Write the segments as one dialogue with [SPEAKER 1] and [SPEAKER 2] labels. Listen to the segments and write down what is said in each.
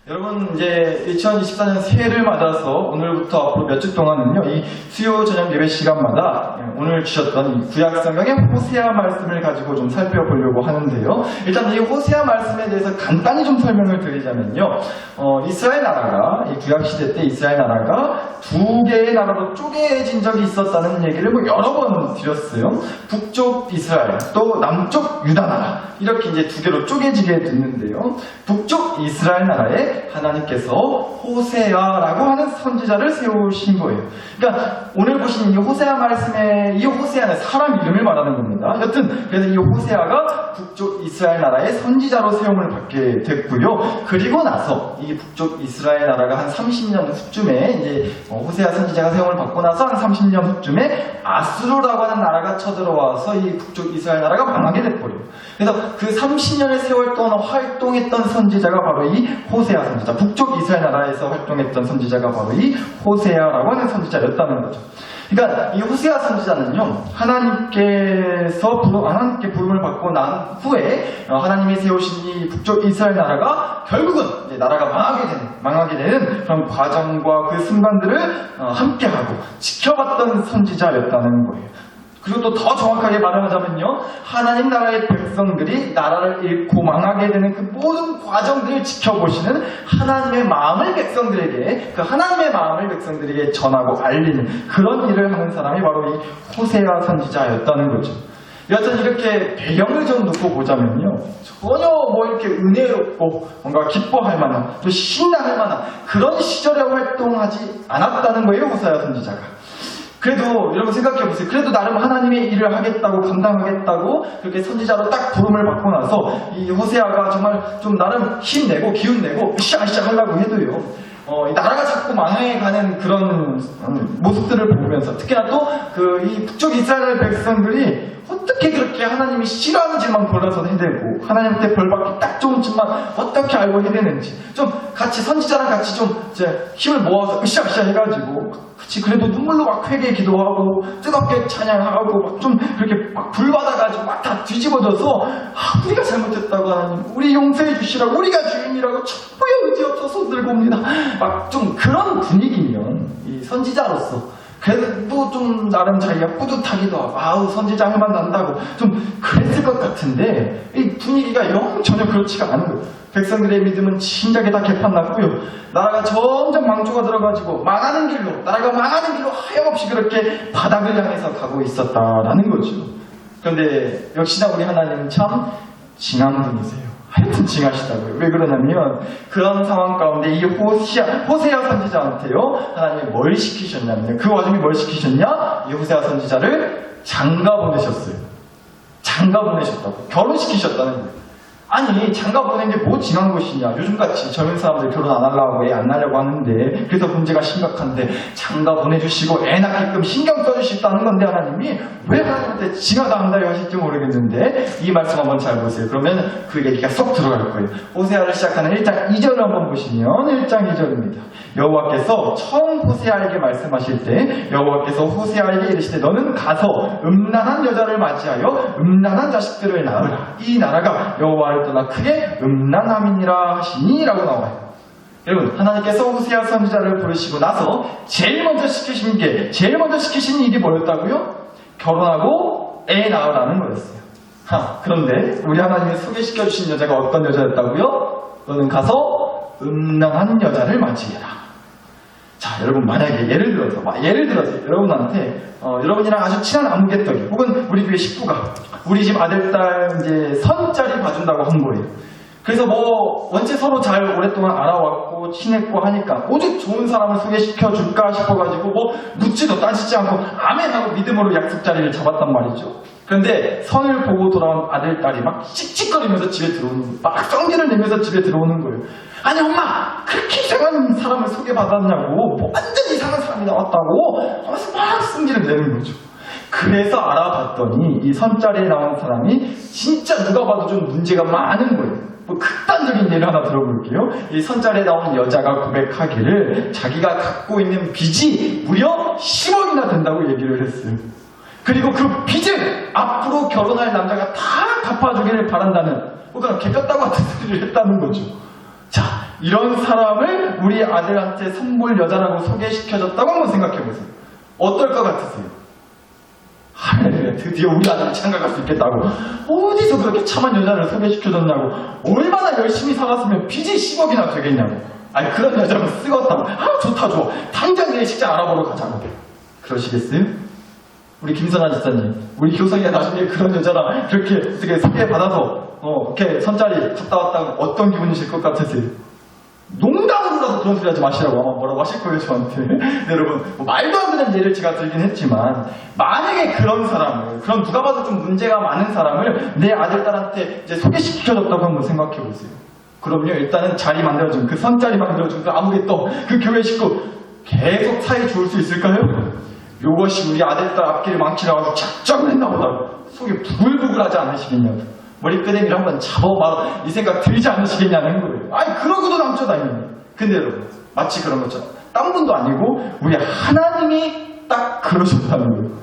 [SPEAKER 1] 여러분, 이제 2024년 새해를 맞아서 오늘부터 앞으로 몇 주 동안은요, 이 수요 저녁 예배 시간마다 오늘 주셨던 이 구약 성경의 호세아 말씀을 가지고 좀 살펴보려고 하는데요. 일단 이 호세아 말씀에 대해서 간단히 좀 설명을 드리자면요. 이스라엘 나라가, 이 구약 시대 때 이스라엘 나라가 두 개의 나라로 쪼개진 적이 있었다는 얘기를 뭐 여러 번 드렸어요. 북쪽 이스라엘, 또 남쪽 유다 나라. 이렇게 이제 두 개로 쪼개지게 됐는데요. 북쪽 이스라엘 나라에 하나님께서 호세아라고 하는 선지자를 세우신 거예요. 그러니까 오늘 보신 이 호세아 말씀에 이 호세아는 사람 이름을 말하는 겁니다. 여튼 그래서 이 호세아가 북쪽 이스라엘 나라의 선지자로 세움을 받게 됐고요. 그리고 나서 이 북쪽 이스라엘 나라가 한 30년 후쯤에 이제 호세아 선지자가 세움을 받고 나서 한 30년 후쯤에 아수르라고 하는 나라가 쳐들어와서 이 북쪽 이스라엘 나라가 망하게 됐거든요. 그래서 그 30년의 세월 동안 활동했던 선지자가 바로 이 호세아 선지자, 북쪽 이스라엘 나라에서 활동했던 선지자가 바로 이 호세아라고 하는 선지자였다는 거죠. 그러니까 이 호세아 선지자는요, 하나님께 부름을 받고 난 후에 하나님이 세우신 이 북쪽 이스라엘 나라가 결국은 이제 나라가 망하게 되는 그런 과정과 그 순간들을 함께하고 지켜봤던 선지자였다는 거예요. 그리고 또 더 정확하게 말하자면요, 하나님 나라의 백성들이 나라를 잃고 망하게 되는 그 모든 과정들을 지켜보시는 하나님의 마음을 백성들에게, 그 하나님의 마음을 백성들에게 전하고 알리는 그런 일을 하는 사람이 바로 이 호세아 선지자였다는 거죠. 여하튼 이렇게 배경을 좀 놓고 보자면요, 전혀 뭐 이렇게 은혜롭고 뭔가 기뻐할 만한, 또 신나할 만한 그런 시절에 활동하지 않았다는 거예요, 호세아 선지자가. 그래도 여러분 생각해보세요. 그래도 나름 하나님의 일을 하겠다고, 감당하겠다고 그렇게 선지자로 딱 부름을 받고 나서 이 호세아가 정말 좀 나름 힘내고 기운내고 으쌰으쌰 하려고 해도요, 이 나라가 자꾸 망해가는 그런 모습들을 보면서, 특히나 또 이 북쪽 이스라엘 백성들이 어떻게 그렇게 하나님이 싫어하는지만 골라서 해대고 하나님한테 벌받기 딱 좋은 짓만 어떻게 알고 해대는지 좀 같이 선지자랑 같이 좀 이제 힘을 모아서 으쌰으쌰 해가지고, 그치, 그래도 눈물로 막 회개 기도하고 뜨겁게 찬양하고 막 좀 그렇게 막 불받아가지고 막 다 뒤집어져서 우리가 잘못했다고 하나님, 우리 용서해 주시라고, 우리가 주인이라고 천부의 의지 없어서 손 들고 옵니다. 막 좀 그런 분위기면 이 선지자로서 그래도 좀 나름 자기가 뿌듯하기도 하고 선지자 할만 난다고 좀 그랬을 것 같은데, 이 분위기가 영 전혀 그렇지가 않은 거예요. 백성들의 믿음은 진작에 다 개판났고요, 나라가 점점 망조가 들어가지고 나라가 망하는 길로 하염없이 그렇게 바닥을 향해서 가고 있었다라는 거죠. 그런데 역시나 우리 하나님은 참 징한 분이세요. 하여튼 징하시다고요. 왜 그러냐면 그런 상황 가운데 이 호세아 선지자한테요, 하나님이 뭘 시키셨냐면요, 그 와중에 뭘 시키셨냐, 이 호세아 선지자를 장가 보내셨어요. 장가 보내셨다고, 결혼시키셨다는 거예요. 아니, 장가 보낸 게 뭐 징한 것이냐. 요즘같이 젊은 사람들 결혼 안 하려고 애 안 낳으려고 하는데, 그래서 문제가 심각한데 장가 보내주시고 애 낳게끔 신경 써주시다는 건데, 하나님이 왜 하나님한테 징하다 한다 하실지 모르겠는데, 이 말씀 한번 잘 보세요. 그러면 그 얘기가 쏙 들어갈 거예요. 호세아를 시작하는 1장 2절을 한번 보시면 1장 2절입니다. 여호와께서 처음 호세아에게 말씀하실 때 여호와께서 호세아에게 이르시되 너는 가서 음란한 여자를 맞이하여 음란한 자식들을 낳으라. 이 나라가 여호와를 떠나 크게 음란함이니라 하시니 라고 나와요. 여러분, 하나님께서 호세아 선지자를 부르시고 나서 제일 먼저 시키신 일이 뭐였다고요? 결혼하고 애 낳으라는 거였어요. 그런데 우리 하나님이 소개시켜 주신 여자가 어떤 여자였다고요? 너는 가서 음란한 여자를 맞이해라. 자, 여러분, 만약에 예를 들어서 여러분한테 여러분이랑 아주 친한 아무개떡이 혹은 우리 교회 식구가 우리 집 아들, 딸 이제 선자리 봐준다고 한 거예요. 그래서 뭐 원체 서로 잘 오랫동안 알아왔고 친했고 하니까 오직 좋은 사람을 소개시켜 줄까 싶어가지고 뭐 묻지도 따지지 않고 아멘하고 믿음으로 약속 자리를 잡았단 말이죠. 그런데 선을 보고 돌아온 아들, 딸이 막 씩씩거리면서 집에 들어오는 거예요. 막 성질을 내면서 집에 들어오는 거예요. 아니, 엄마, 그렇게 이상한 사람을 소개받았냐고, 뭐 완전 이상한 사람이 나왔다고 하면서 막 성질을 내는 거죠. 그래서 알아봤더니 이 선자리에 나온 사람이 진짜 누가 봐도 좀 문제가 많은 거예요. 뭐 극단적인 예를 하나 들어볼게요. 이 선자리에 나온 여자가 고백하기를 자기가 갖고 있는 빚이 무려 10억이나 된다고 얘기를 했어요. 그리고 그 빚을 앞으로 결혼할 남자가 다 갚아주기를 바란다는, 그러니까 개겼다고 같은 소리를 했다는 거죠. 자, 이런 사람을 우리 아들한테 선볼 여자라고 소개시켜줬다고 한번 생각해보세요. 어떨 것 같으세요? 할렐루야, 드디어 우리 아들이 장가갈 수 있겠다고. 어디서 그렇게 참한 여자를 소개시켜줬냐고. 얼마나 열심히 살았으면 빚이 10억이나 되겠냐고. 아니, 그런 여자면 쓰겄다고. 좋다, 좋아. 당장 내 식장 알아보러 가자고. 그러시겠어요? 우리 김선아 집사님, 우리 교성이가 나중에 그런 여자랑 그렇게 어떻게 소개받아서 이렇게 선자리 갔다 왔다면 어떤 기분이실 것 같으세요? 농담으로라도 그런 소리 하지 마시라고 아마 뭐라고 하실 거예요, 저한테. 네, 여러분, 말도 안 되는 예를 제가 들긴 했지만, 만약에 그런 사람을, 그런 누가 봐도 좀 문제가 많은 사람을 내 아들, 딸한테 이제 소개시켜줬다고 한번 생각해 보세요. 그럼요, 일단은 자리 만들어준, 그 선자리 만들어준 그 아무개또, 그 교회 식구, 계속 사이 좋을 수 있을까요? 요것이 우리 아들, 딸 앞길을 망치라고 작정을 했나 보다. 속이 부글부글하지 않으시겠냐고. 머리끄댕이를 한번 잡아봐. 이 생각 들지 않으시겠냐는 거예요. 아니, 그러고도 남죠, 당연히. 근데 여러분, 마치 그런 것처럼 딴 분도 아니고 우리 하나님이 딱 그러셨다는 거예요.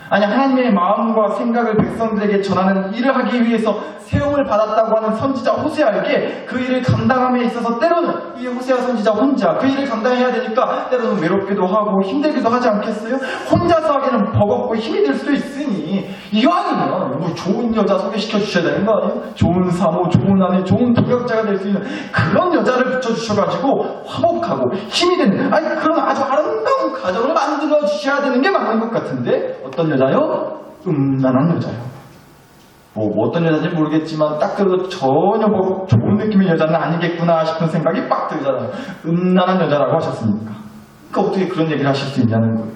[SPEAKER 1] 아니, 하나님의 마음과 생각을 백성들에게 전하는 일을 하기 위해서 세움을 받았다고 하는 선지자 호세아에게 그 일을 감당함에 있어서 때로는 이 호세아 선지자 혼자 그 일을 감당해야 되니까 때로는 외롭기도 하고 힘들기도 하지 않겠어요? 혼자서 하기는 버겁고 힘이 들 수도 있으니 이왕이면 뭐 좋은 여자 소개시켜 주셔야 되는 거 아니에요? 좋은 사모, 좋은 아내, 좋은 동역자가 될 수 있는 그런 여자를 붙여주셔가지고 화목하고 힘이 되는 그런 아주 아름다운 가정을 만들어 주셔야 되는 게 맞는 것 같은데 어떤 여자요? 음란한 여자요. 뭐 어떤 여자인지 모르겠지만 딱 들어도 전혀 뭐 좋은 느낌의 여자는 아니겠구나 싶은 생각이 빡 들잖아요. 음란한 여자라고 하셨으니까. 그러니까 어떻게 그런 얘기를 하실 수 있냐는 거예요.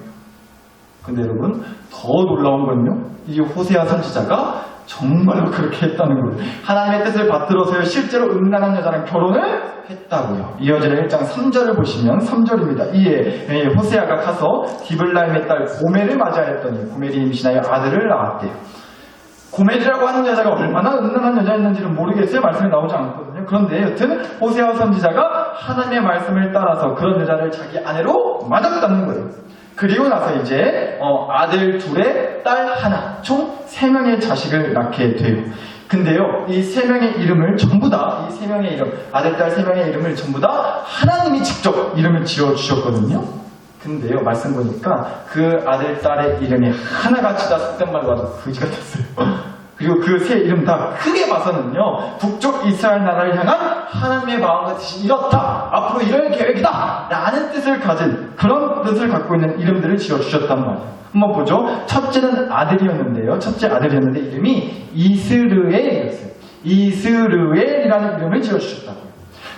[SPEAKER 1] 근데 여러분, 더 놀라운 건요, 이 호세아 선지자가 정말로 그렇게 했다는 거예요. 하나님의 뜻을 받들어서요, 실제로 음란한 여자랑 결혼을 했다고요. 이어지는 1장 3절을 보시면 3절입니다. 이에 호세아가 가서 디블라임의 딸 고멜을 맞이하였더니 고멜이 임신하여 아들을 낳았대요. 고멜이라고 하는 여자가 얼마나 음란한 여자였는지는 모르겠어요. 말씀이 나오지 않거든요. 그런데 여튼 호세아 선지자가 하나님의 말씀을 따라서 그런 여자를 자기 아내로 맞았다는 거예요. 그리고 나서 이제 아들 둘에 딸 하나, 총 3명의 자식을 낳게 돼요. 근데요, 이 3명의 이름을 전부 다, 이 3명의 이름, 아들, 딸 3명의 이름을 전부 다 하나님이 직접 이름을 지어주셨거든요. 근데요, 말씀 보니까 그 아들, 딸의 이름이 하나같이 다 속된 말로 아주 거지 같았어요. 그리고 그 세 이름 다 크게 봐서는요, 북쪽 이스라엘 나라를 향한 하나님의 마음과 뜻이 이렇다, 앞으로 이럴 계획이다 라는 뜻을 가진, 그런 뜻을 갖고 있는 이름들을 지어주셨단 말이에요. 한번 보죠. 첫째는 아들이었는데요, 첫째 아들이었는데 이름이 이스르엘이었어요. 이스르엘이라는 이름을 지어주셨다고요.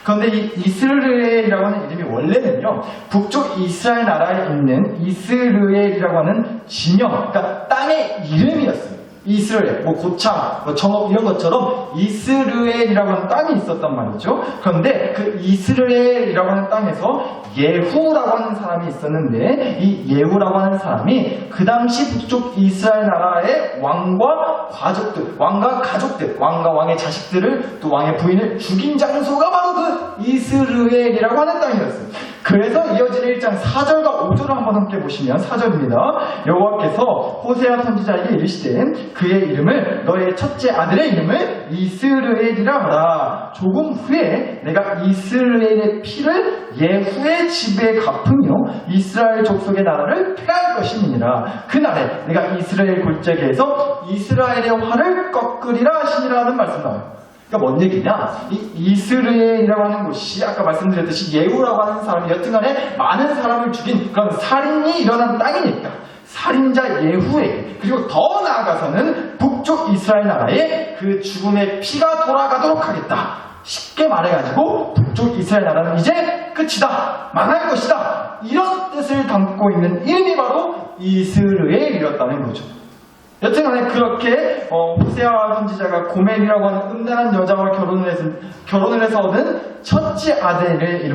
[SPEAKER 1] 그런데 이 이스르엘이라고 하는 이름이 원래는요, 북쪽 이스라엘 나라에 있는 이스르엘이라고 하는 지명, 그러니까 땅의 이름이었어요. 이스라엘, 뭐 고창, 뭐 정읍 이런 것처럼 이스라엘이라고 하는 땅이 있었단 말이죠. 그런데 그 이스라엘이라고 하는 땅에서 예후라고 하는 사람이 있었는데 이 예후라고 하는 사람이 그 당시 북쪽 이스라엘 나라의 왕과 가족들, 왕과 가족들, 왕과 왕의 자식들을 또 왕의 부인을 죽인 장소가 바로 그 이스라엘이라고 하는 땅이었어요. 그래서 이어지는 1장 4절과 5절을 한번 함께 보시면 4절입니다. 여호와께서 호세아 선지자에게 이르시되 그의 이름을 너의 첫째 아들의 이름을 이스르엘이라 하라. 조금 후에 내가 이스라엘의 피를 예후의 집에 갚으며 이스라엘 족속의 나라를 폐할 것이니라. 그날에 내가 이스라엘 골짜기에서 이스라엘의 활을 꺾으리라 하시니라 하는 말씀 나와요. 그러니까 뭔 얘기냐? 이 이스라엘이라고 하는 곳이 아까 말씀드렸듯이 예후라고 하는 사람이 여튼간에 많은 사람을 죽인 그런 살인이 일어난 땅이니까 살인자 예후에게, 그리고 더 나아가서는 북쪽 이스라엘 나라에 그 죽음의 피가 돌아가도록 하겠다. 쉽게 말해가지고 북쪽 이스라엘 나라는 이제 끝이다, 망할 것이다, 이런 뜻을 담고 있는 이름이 바로 이스라엘이었다는 거죠. 여튼간에 그렇게 호세아 선지자가 고멜이라고 하는 음란한 여자와 결혼을 해서 얻은 첫째 아들의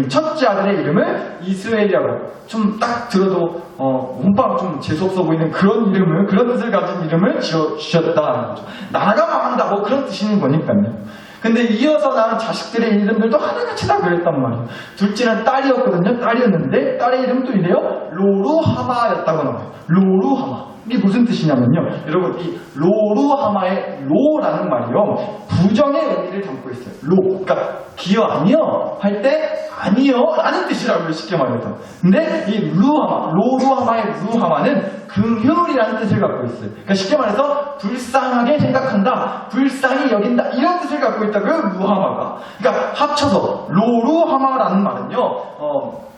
[SPEAKER 1] 이름을 이스라엘이라고, 좀 딱 들어도 몸빵 좀 재수없어 보이는 그런 이름을, 그런 뜻을 가진 이름을 지어주셨다는 거죠. 나라가 망한다, 뭐 그런 뜻이는 거니까요. 근데 이어서 낳은 자식들의 이름들도 하나같이 다 그랬단 말이에요. 둘째는 딸이었거든요. 딸이었는데 딸의 이름도 이래요. 로루하마였다고 나와요. 로루하마. 이게 무슨 뜻이냐면요. 여러분, 이 로루하마의 로라는 말이요. 부정의 의미를 담고 있어요. 로. 그러니까 기여 아니요 할 때 아니요 라는 뜻이라고요. 쉽게 말해서. 근데 이 로루하마의 루하마는 긍휼이라는 뜻을 갖고 있어요. 그러니까 쉽게 말해서 불쌍하게 생각한다, 불쌍히 여긴다 이런 뜻을 갖고 있다고요. 루하마가. 그러니까 합쳐서 로루하마라는 말은요.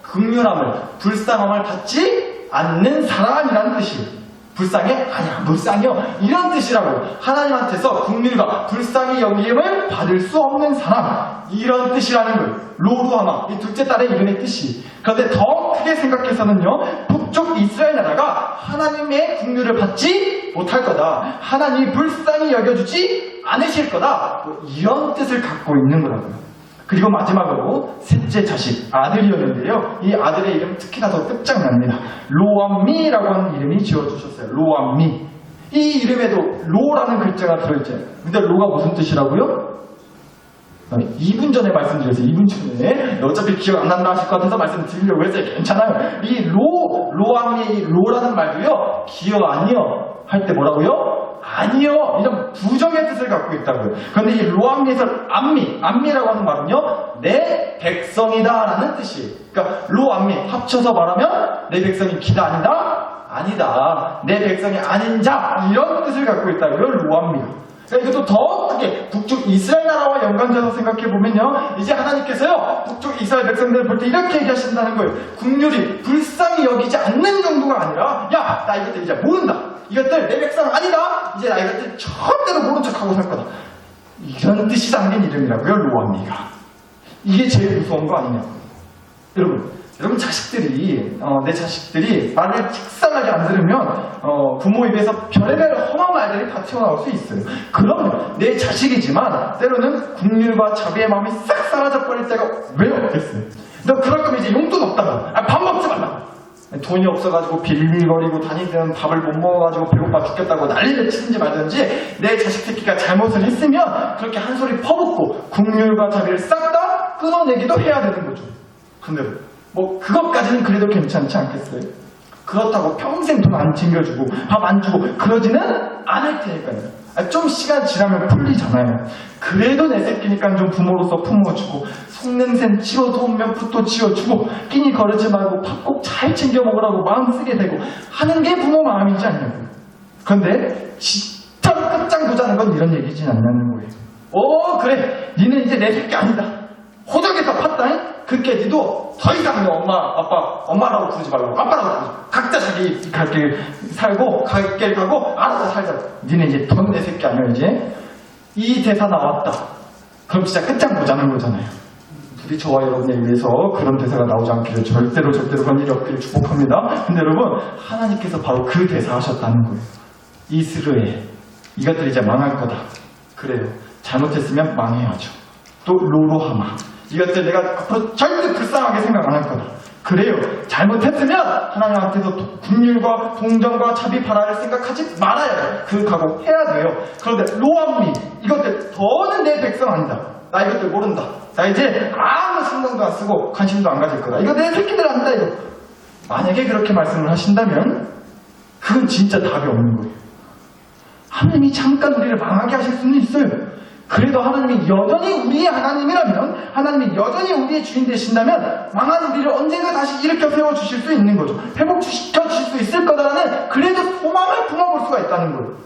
[SPEAKER 1] 긍휼함을, 불쌍함을 받지 않는 사람이라는 뜻이에요. 불쌍해? 아니야, 불쌍해요. 이런 뜻이라고. 하나님한테서 긍휼과 불쌍히 여김을 받을 수 없는 사람. 이런 뜻이라는 거예요. 로루하마. 이 둘째 딸의 이름의 뜻이. 그런데 더 크게 생각해서는요. 북쪽 이스라엘 나라가 하나님의 긍휼을 받지 못할 거다. 하나님이 불쌍히 여겨주지 않으실 거다. 뭐 이런 뜻을 갖고 있는 거라고요. 그리고 마지막으로 셋째 자식, 아들이었는데요. 이 아들의 이름 특히나 더 끝장납니다. 로암미라고 하는 이름이 지어주셨어요. 로암미. 이 이름에도 로라는 글자가 들어있잖아요. 근데 로가 무슨 뜻이라고요? 2분 전에 말씀드렸어요. 2분 전에. 어차피 기억 안 난다 하실 것 같아서 말씀드리려고 했어요. 괜찮아요. 이 로암미, 로라는 말도요. 기여 아니요 할 때 뭐라고요? 아니요. 이런 부정의 뜻을 갖고 있다고요. 그런데 이 로암미에서 암미라고 하는 말은요. 내 백성이다 라는 뜻이에요. 그러니까 로암미 합쳐서 말하면 내 백성이 기다 아니다? 아니다. 내 백성이 아닌 자 이런 뜻을 갖고 있다고요. 로암미가. 그러니까 이것도 더 크게 북쪽 이스라엘 나라와 연관져서 생각해보면요. 이제 하나님께서요. 북쪽 이스라엘 백성들을 볼 때 이렇게 얘기하신다는 거예요. 긍휼이 불쌍히 여기지 않는 정도가 아니라 야, 나 이것들 이제 모른다. 이것들 내 백성 아니다. 이제 나 이것들 절대로 모른 척하고 살 거다. 이런 뜻이 담긴 이름이라고요. 로암미가. 이게 제일 무서운 거 아니냐고요. 여러분 자식들이 내 자식들이 말을 직살나게 안 들으면 부모 입에서 별의별 험한 말들이 다 튀어나올 수 있어요. 그러면 내 자식이지만 때로는 긍휼과 자비의 마음이 싹 사라져버릴 때가 왜 없겠어요. 너 그럴 거면 이제 용돈 없다고. 밥 먹지 말라고. 돈이 없어가지고 빌빌거리고 다니면 밥을 못 먹어가지고 배고파 죽겠다고 난리를 치든지 말든지 내 자식 새끼가 잘못을 했으면 그렇게 한 소리 퍼붓고 긍휼과 자비를 싹 다 끊어내기도 해야 되는 거죠. 근데 뭐 그것까지는 그래도 괜찮지 않겠어요? 그렇다고 평생 돈 안 챙겨주고 밥 안 주고 그러지는 않을 테니까요. 좀 시간 지나면 풀리잖아요. 그래도 내 새끼니까 좀 부모로서 품어주고 속냄새 치워놓으면 붓도 치워주고 끼니 거르지 말고 밥 꼭 잘 챙겨 먹으라고 마음 쓰게 되고 하는 게 부모 마음이지 않냐고요. 그런데 진짜 끝장 보자는 건 이런 얘기지 않냐는 거예요. 그래 니는 이제 내 새끼 아니다. 호적에서 팠다잉? 그렇게 니도 더 이상 엄마라고 부르지 말라고. 아빠라고 부르지. 각자 자기 갈 길 살고, 갈 길 가고, 알아서 살자. 니네 이제 돈 내 새끼 아니야, 이제? 이 대사 나왔다. 그럼 진짜 끝장 보자는 거잖아요. 우리 저와 여러분에 위해서 그런 대사가 나오지 않기를 절대로 그런 일이 없기를 축복합니다. 근데 여러분, 하나님께서 바로 그 대사 하셨다는 거예요. 이스라엘. 이것들이 이제 망할 거다. 그래요. 잘못했으면 망해야죠. 또 로로하마. 이것들 내가 앞으로 절대 불쌍하게 생각 안 할 거다. 그래요. 잘못했으면 하나님한테서 긍휼과 동정과 자비 바라를 생각하지 말아야 돼요. 그 각오 해야 돼요. 그런데 로암미 이것들 더는 내 백성 아니다. 나 이것들 모른다. 나 이제 아무 신경도 안 쓰고 관심도 안 가질 거다. 이거 내 새끼들 안다 이거. 만약에 그렇게 말씀을 하신다면 그건 진짜 답이 없는 거예요. 하나님이 잠깐 우리를 망하게 하실 수는 있어요. 그래도 하나님이 여전히 우리의 하나님이라면, 하나님이 여전히 우리의 주인 되신다면 망한 우리를 언젠가 다시 일으켜 세워주실 수 있는 거죠. 회복시켜 주실 수 있을 거다라는 그래도 소망을 품어볼 수가 있다는 거예요.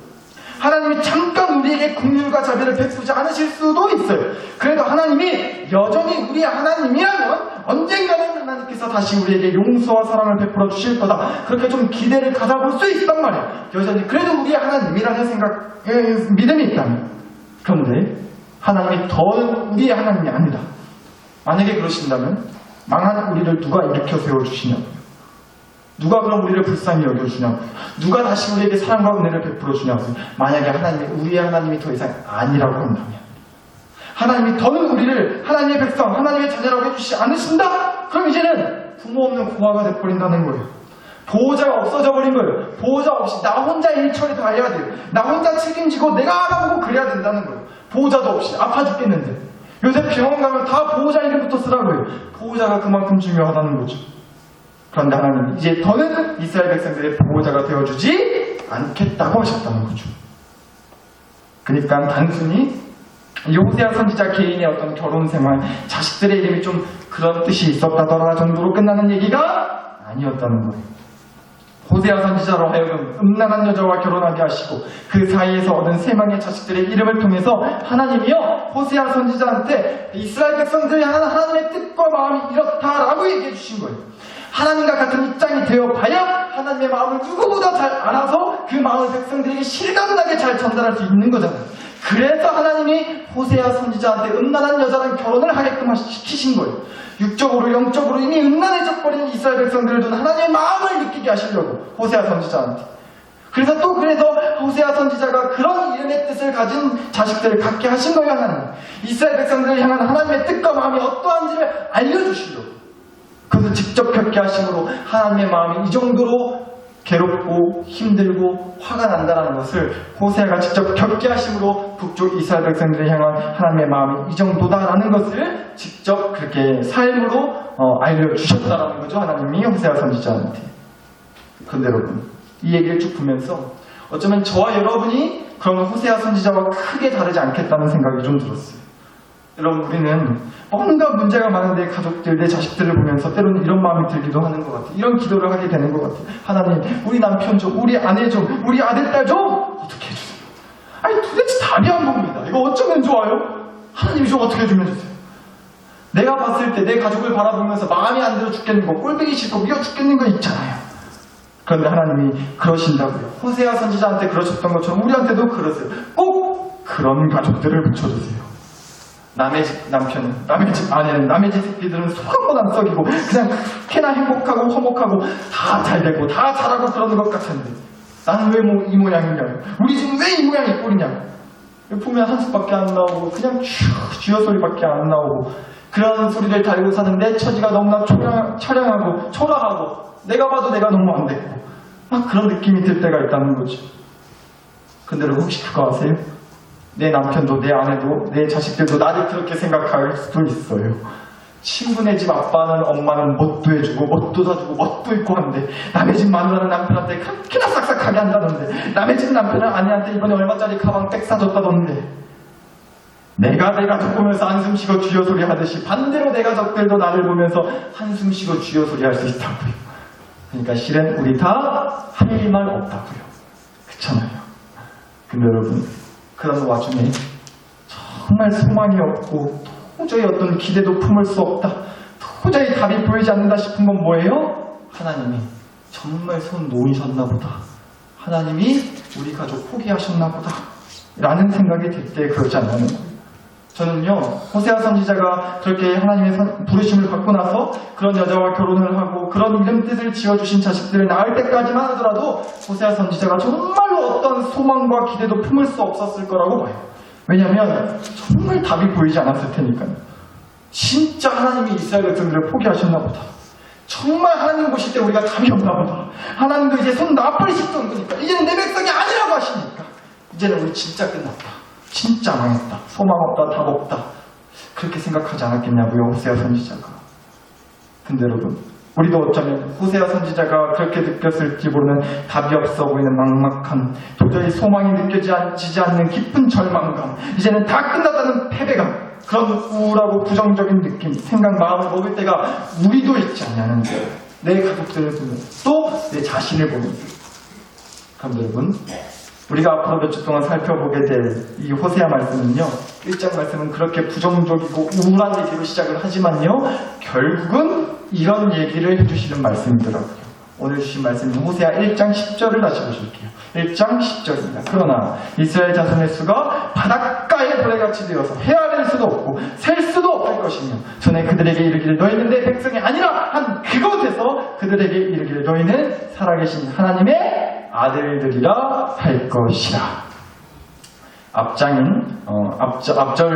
[SPEAKER 1] 하나님이 잠깐 우리에게 긍휼과 자비를 베푸지 않으실 수도 있어요. 그래도 하나님이 여전히 우리의 하나님이라면 언젠가는 하나님께서 다시 우리에게 용서와 사랑을 베풀어 주실 거다. 그렇게 좀 기대를 가져볼 수 있단 말이에요. 여전히 그래도 우리의 하나님이라는 믿음이 있다면. 그런데 하나님이 더는 우리의 하나님이 아니다. 만약에 그러신다면 망한 우리를 누가 일으켜 세워주시냐고요. 누가 그럼 우리를 불쌍히 여겨주냐고요. 누가 다시 우리에게 사랑과 은혜를 베풀어 주냐고요. 만약에 우리의 하나님이 더 이상 아니라고 한다면 하나님이 더는 우리를 하나님의 백성, 하나님의 자녀라고 해주시지 않으신다? 그럼 이제는 부모 없는 고아가 돼버린다는 거예요. 보호자가 없어져 버린 거예요. 보호자 없이 나 혼자 일 처리 다 해야 돼요. 나 혼자 책임지고 내가 알아보고 그래야 된다는 거예요. 보호자도 없이 아파 죽겠는데. 요새 병원 가면 다 보호자 이름부터 쓰라고요. 보호자가 그만큼 중요하다는 거죠. 그런데 하나님 이제 더는 이스라엘 백성들의 보호자가 되어주지 않겠다고 하셨다는 거죠. 그러니까 단순히 이 호세아 선지자 개인의 어떤 결혼 생활, 자식들의 이름이 좀 그런 뜻이 있었다더라 정도로 끝나는 얘기가 아니었다는 거예요. 호세아 선지자로 하여금 음란한 여자와 결혼하게 하시고 그 사이에서 얻은 3명의 자식들의 이름을 통해서 하나님이요 호세아 선지자한테 이스라엘 백성들이 하나님의 뜻과 마음이 이렇다라고 얘기해 주신 거예요. 하나님과 같은 입장이 되어봐야 하나님의 마음을 누구보다 잘 알아서 그 마음을 백성들에게 실감나게 잘 전달할 수 있는 거잖아요. 그래서 하나님이 호세아 선지자한테 음란한 여자랑 결혼을 하게끔 시키신 거예요. 육적으로 영적으로 이미 음란해져버린 이스라엘 백성들도 하나님의 마음을 느끼게 하시려고 호세아 선지자한테. 그래서 호세아 선지자가 그런 이름의 뜻을 가진 자식들을 갖게 하신 거예요. 하나님 이스라엘 백성들을 향한 하나님의 뜻과 마음이 어떠한지를 알려주시려고 그것을 직접 겪게 하심으로 하나님의 마음이 이 정도로 괴롭고 힘들고 화가 난다는 것을 호세아가 직접 겪게 하심으로 북쪽 이스라엘 백성들을 향한 하나님의 마음이 이 정도다라는 것을 직접 그렇게 삶으로 알려주셨다라는 거죠. 하나님이 호세아 선지자한테. 그런데 여러분 이 얘기를 쭉 보면서 어쩌면 저와 여러분이 그런 호세아 선지자와 크게 다르지 않겠다는 생각이 좀 들었어요. 여러분 우리는 뭔가 문제가 많은데 가족들, 내 자식들을 보면서 때로는 이런 마음이 들기도 하는 것 같아요. 이런 기도를 하게 되는 것 같아요. 하나님, 우리 남편 좀, 우리 아내 좀, 우리 아들, 딸 좀 어떻게 해주세요. 아니 도대체 답이 안 봅니다. 이거 어쩌면 좋아요? 하나님이 좀 어떻게 해주면 주세요. 내가 봤을 때 내 가족을 바라보면서 마음이 안 들어 죽겠는 거, 꼴보기 싫고 미워 죽겠는 거 있잖아요. 그런데 하나님이 그러신다고요. 호세아 선지자한테 그러셨던 것처럼 우리한테도 그러세요. 꼭 그런 가족들을 붙여주세요. 남의 집 남편은, 남의 집 아내는, 남의 집 새끼들은 속 한 번 안 썩이고 그냥 그렇게나 행복하고 화목하고 다 잘 되고 다 잘하고 그러는 것 같은데 나는 왜 이 모양이냐, 우리 집은 왜 이 모양이 꼴이냐. 보면 한숨밖에 안 나오고 그냥 쥐어 소리밖에 안 나오고 그런 소리를 달고 사는데 처지가 너무나 처량하고 초라하고 내가 봐도 내가 너무 안 됐고 막 그런 느낌이 들 때가 있다는 거죠. 근데 여러분 혹시 그거 아세요? 내 남편도 내 아내도 내 자식들도 나를 그렇게 생각할 수도 있어요. 친구네 집 아빠는 엄마는 뭣도 해주고 뭣도 사주고 뭣도 입고 하는데 남의 집 마누라는 남편한테 그렇게나 싹싹하게 한다던데 남의 집 남편은 아내한테 이번에 얼마짜리 가방 백 사줬다던데 내가 내 가족 보면서 한숨 쉬고 쥐어 소리 하듯이 반대로 내 가족들도 나를 보면서 한숨 쉬고 쥐어 소리 할 수 있다고요. 그러니까 실은 우리 다 할 말 없다고요. 그렇잖아요. 근데 여러분 그런 와중에 정말 소망이 없고 도저히 어떤 기대도 품을 수 없다, 도저히 답이 보이지 않는다 싶은 건 뭐예요? 하나님이 정말 손 놓으셨나 보다, 하나님이 우리 가족 포기하셨나 보다 라는 생각이 들 때 그러지 않냐는 거예요. 저는요 호세아 선지자가 그렇게 하나님의 부르심을 받고 나서 그런 여자와 결혼을 하고 그런 이름 뜻을 지어주신 자식들을 낳을 때까지만 하더라도 호세아 선지자가 정말로 어떤 소망과 기대도 품을 수 없었을 거라고 봐요. 왜냐하면 정말 답이 보이지 않았을 테니까요. 진짜 하나님이 이스라엘 백성들을 포기하셨나 보다, 정말 하나님 보실 때 우리가 답이 없나 보다, 하나님도 이제 손 놔버리실 정도니까 이제는 내 백성이 아니라고 하시니까 이제는 우리 진짜 끝났다, 진짜 망했다, 소망 없다, 답 없다, 그렇게 생각하지 않았겠냐고요 호세아 선지자가. 근데 여러분 우리도 어쩌면 호세아 선지자가 그렇게 느꼈을지 모르는 답이 없어 보이는 막막함, 도저히 소망이 느껴지지 않는 깊은 절망감, 이제는 다 끝났다는 패배감, 그런 우울하고 부정적인 느낌, 생각, 마음을 먹을 때가 우리도 있지 않냐는 거예요. 내 가족들을 보면 또 내 자신을 보면. 그럼 여러분 우리가 앞으로 몇 주 동안 살펴보게 될 이 호세아 말씀은요, 1장 말씀은 그렇게 부정적이고 우울한 얘기로 시작을 하지만요 결국은 이런 얘기를 해주시는 말씀이더라고요. 오늘 주신 말씀은 호세아 1장 10절을 다시 보실게요. 1장 10절입니다. 그러나 이스라엘 자손의 수가 바닷가의 모래같이 되어서 헤아릴 수도 없고 셀 수도 없을 것이며 전에 그들에게 이르기를 너희는 내 백성이 아니라 한 그곳에서 그들에게 이르기를 너희는 살아계신 하나님의 아들들이라 할 것이라. 앞절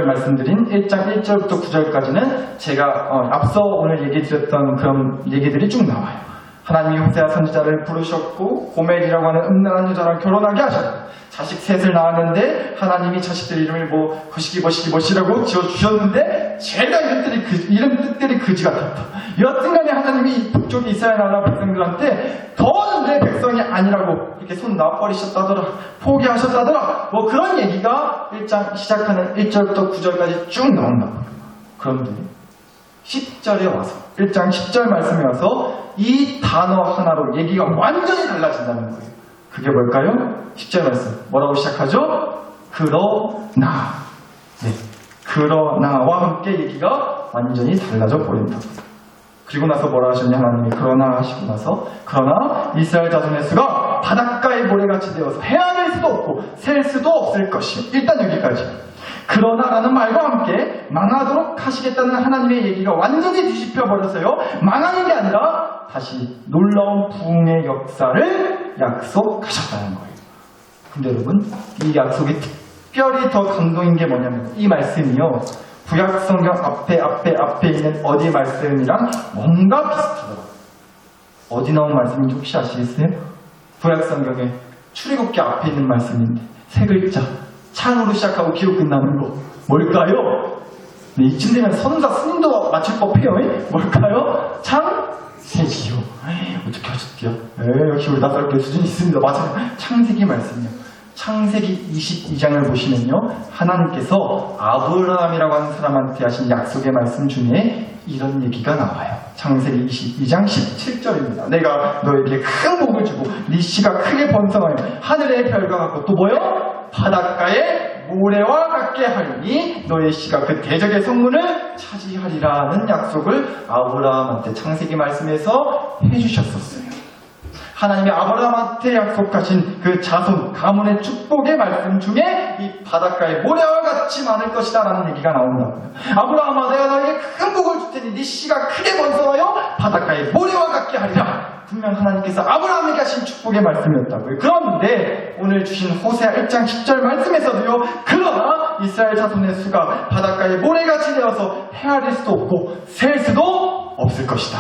[SPEAKER 1] 말씀드린 1장 1절부터 9절까지는 제가 앞서 오늘 얘기 드렸던 그런 얘기들이 쭉 나와요. 하나님이 호세아 선지자를 부르셨고 고멜이라고 하는 음란한 여자랑 결혼하게 하셨고 자식 셋을 낳았는데 하나님이 자식들 이름을 거시기라고 지어주셨는데 제가 이름 뜻들이 그지 같았다. 여튼간에 하나님이 북쪽 이스라엘 나라 백성들한테 더는 내 백성이 아니라고 이렇게 손 놔버리셨다더라, 포기하셨다더라, 뭐 그런 얘기가 1장 시작하는 1절부터 9절까지 쭉 나온다. 그런데 10절에 와서 1장 10절 말씀에 와서 이 단어 하나로 얘기가 완전히 달라진다는 거예요. 그게 뭘까요? 10절 말씀 뭐라고 시작하죠? 그러나. 네, 그러나와 함께 얘기가 완전히 달라져 버린다. 그리고 나서 뭐라 하셨냐, 하나님이 그러나 하시고 나서 그러나 이스라엘 자손의 수가 바닷가의 모래같이 되어서 헤아릴 수도 없고 셀 수도 없을 것이요. 일단 여기까지. 그러나라는 말과 함께 망하도록 하시겠다는 하나님의 얘기가 완전히 뒤집혀 버려서요, 망하는 게 아니라 다시 놀라운 부흥의 역사를 약속하셨다는 거예요. 근데 여러분, 이 약속이 특별히 더 감동인 게 뭐냐면 이 말씀이요, 구약성경 앞에 있는 어디 말씀이랑 뭔가 비슷하더라고요. 어디 나온 말씀인지 혹시 아시겠어요? 구약성경에 출애굽기 앞에 있는 말씀인데 세 글자, 창으로 시작하고 기로 끝나는 거 뭘까요? 네, 이쯤 되면 선사 스님도 맞출 법해요. 뭘까요? 창세기요. 어떻게 하셨대요? 역시 우리 나사롭게 수준이 있습니다. 맞아요. 창세기 말씀이요. 창세기 22장을 보시면요, 하나님께서 아브라함이라고 하는 사람한테 하신 약속의 말씀 중에 이런 얘기가 나와요. 창세기 22장 17절입니다. 내가 너에게 큰 복을 주고 네 씨가 크게 번성하여 하늘의 별과 같고 또 뭐요? 바닷가의 모래와 같게 하리니 너의 씨가 그 대적의 성문을 차지하리라는 약속을 아브라함한테 창세기 말씀에서 해주셨었어요. 하나님이 아브라함한테 약속하신 그 자손, 가문의 축복의 말씀 중에 이 바닷가의 모래와 같이 많을 것이다 라는 얘기가 나온다고요. 아브라함아, 내가 너에게 큰 복을 줄 테니 네 씨가 크게 번성하여 바닷가의 모래와 같게 하리라. 분명 하나님께서 아브라함에게 하신 축복의 말씀이었다고요. 그런데 오늘 주신 호세아 1장 10절 말씀에서도요, 그러나 이스라엘 자손의 수가 바닷가의 모래같이 되어서 헤아릴 수도 없고 셀 수도 없을 것이다.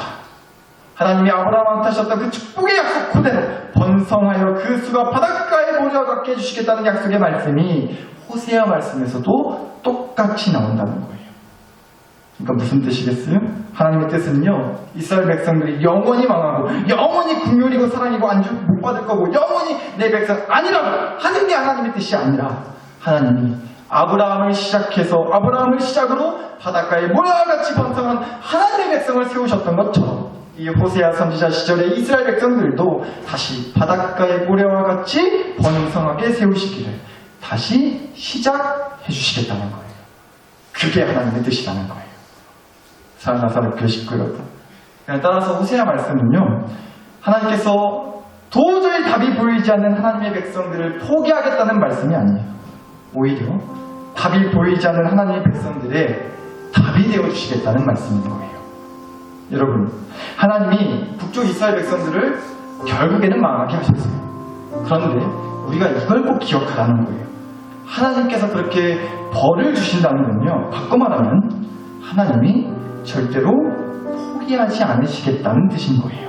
[SPEAKER 1] 하나님이 아브라함한테 하셨던 그 축복의 약속 그대로 번성하여 그 수가 바닷가의 모래와 같게 해주시겠다는 약속의 말씀이 호세아 말씀에서도 똑같이 나온다는 거예요. 그러니까 무슨 뜻이겠어요? 하나님의 뜻은요, 이스라엘 백성들이 영원히 망하고 영원히 긍휼이고 사랑이고 안주 못 받을 거고 영원히 내 백성 아니라고 하는 게 하나님의 뜻이 아니라, 하나님이 아브라함을 시작으로 바닷가의 모래와 같이 번성한 하나님의 백성을 세우셨던 것처럼 이 호세아 선지자 시절의 이스라엘 백성들도 다시 바닷가의 모래와 같이 번성하게 세우시기를 다시 시작해 주시겠다는 거예요. 그게 하나님의 뜻이라는 거예요. 사랑하는 사람 교식구 여러분, 따라서 호세아 말씀은요, 하나님께서 도저히 답이 보이지 않는 하나님의 백성들을 포기하겠다는 말씀이 아니에요. 오히려 답이 보이지 않는 하나님의 백성들의 답이 되어주시겠다는 말씀인 거예요. 여러분, 하나님이 북쪽 이스라엘 백성들을 결국에는 망하게 하셨어요. 그런데 우리가 이걸 꼭 기억하라는 거예요. 하나님께서 그렇게 벌을 주신다는 건요, 바꿔 말하면 하나님이 절대로 포기하지 않으시겠다는 뜻인 거예요.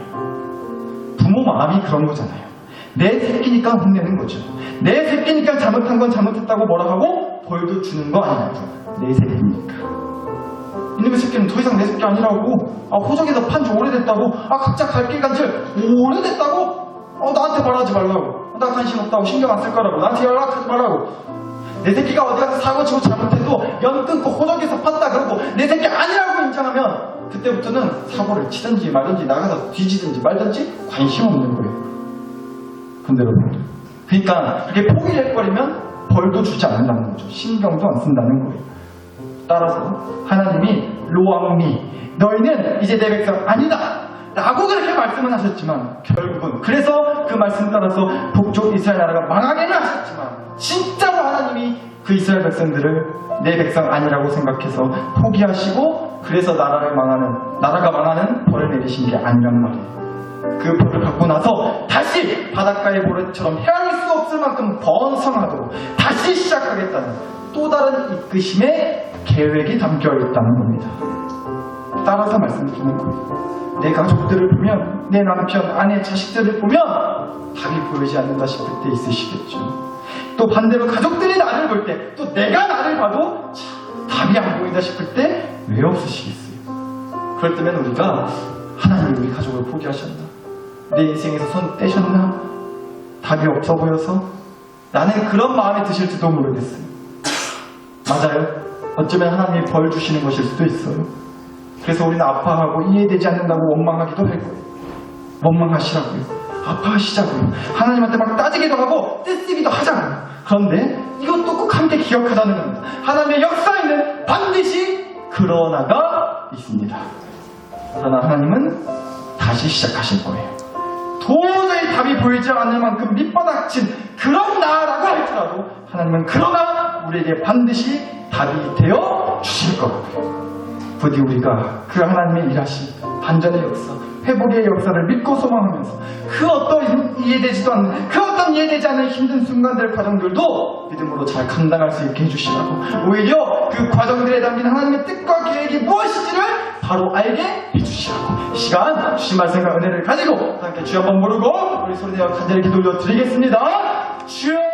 [SPEAKER 1] 부모 마음이 그런 거잖아요. 내 새끼니까 혼내는 거죠. 내 새끼니까 잘못한 건 잘못했다고 뭐라 하고 벌도 주는 거 아니냐고. 내 새끼니까. 이놈의 새끼는 더 이상 내 새끼 아니라고. 호적에서 판지 오래됐다고. 각자 갈 길 간 지 오래됐다고. 나한테 말하지 말라고. 나 관심 없다고, 신경 안 쓸 거라고, 나한테 연락하지 말라고. 내 새끼가 어디 가서 사고 치고 잘못해도 연 끊고 호적에서 팠다 그러고 내 새끼 아니라고 인정하면 그때부터는 사고를 치든지 말든지 나가서 뒤지든지 말든지 관심 없는 거예요. 근데 여러분, 그러니까 이렇게 포기를 해버리면 벌도 주지 않는다는 거죠. 신경도 안 쓴다는 거예요. 따라서 하나님이 로왕미, 너희는 이제 내 백성 아니다 라고 그렇게 말씀은 하셨지만, 결국은 그래서 그 말씀 따라서 북쪽 이스라엘 나라가 망하게는 하셨지만, 진짜로 하나님이 그 이스라엘 백성들을 내 백성 아니라고 생각해서 포기하시고, 그래서 나라가 망하는 벌을 내리신 게 아니란 말이에요. 그 벌을 받고 나서 다시 바닷가의 모래처럼 헤아릴 수 없을 만큼 번성하도록 다시 시작하겠다는 또 다른 이끄심의 계획이 담겨 있다는 겁니다. 따라서 말씀을 드리는 거예요. 내 가족들을 보면, 내 남편, 아내, 자식들을 보면 답이 보이지 않는다 싶을 때 있으시겠죠. 또 반대로 가족들이 나를 볼 때, 또 내가 나를 봐도 참 답이 안 보인다 싶을 때 왜 없으시겠어요? 그럴 때면 우리가 하나님이 우리 가족을 포기하셨나? 내 인생에서 손 떼셨나? 답이 없어 보여서? 나는 그런 마음이 드실지도 모르겠어요. 맞아요. 어쩌면 하나님이 벌 주시는 것일 수도 있어요. 그래서 우리는 아파하고 이해되지 않는다고 원망하기도 할 거예요. 원망하시라고요. 아파하시자고요. 하나님한테 막 따지기도 하고 떼쓰기도 하잖아요. 그런데 이것도 꼭 함께 기억하자는 겁니다. 하나님의 역사에는 반드시 그러나가 있습니다. 그러나 하나님은 다시 시작하실 거예요. 도저히 답이 보이지 않을 만큼 밑바닥친 그런 나라고 할지라도 하나님은 그러나 우리에게 반드시 답이 되어 주실 거라고요. 부디 우리가 그 하나님의 일하신 반전의 역사, 회복의 역사를 믿고 소망하면서 그 어떤 이해되지도 않는, 그 어떤 이해되지 않는 힘든 순간들, 과정들도 믿음으로 잘 감당할 수 있게 해주시라고, 오히려 그 과정들에 담긴 하나님의 뜻과 계획이 무엇인지를 바로 알게 해주시라고, 이 시간 주신 말씀과 은혜를 가지고 함께 주여 한번 부르고 우리 소리내어 간절히 기도 올려드리겠습니다. 주여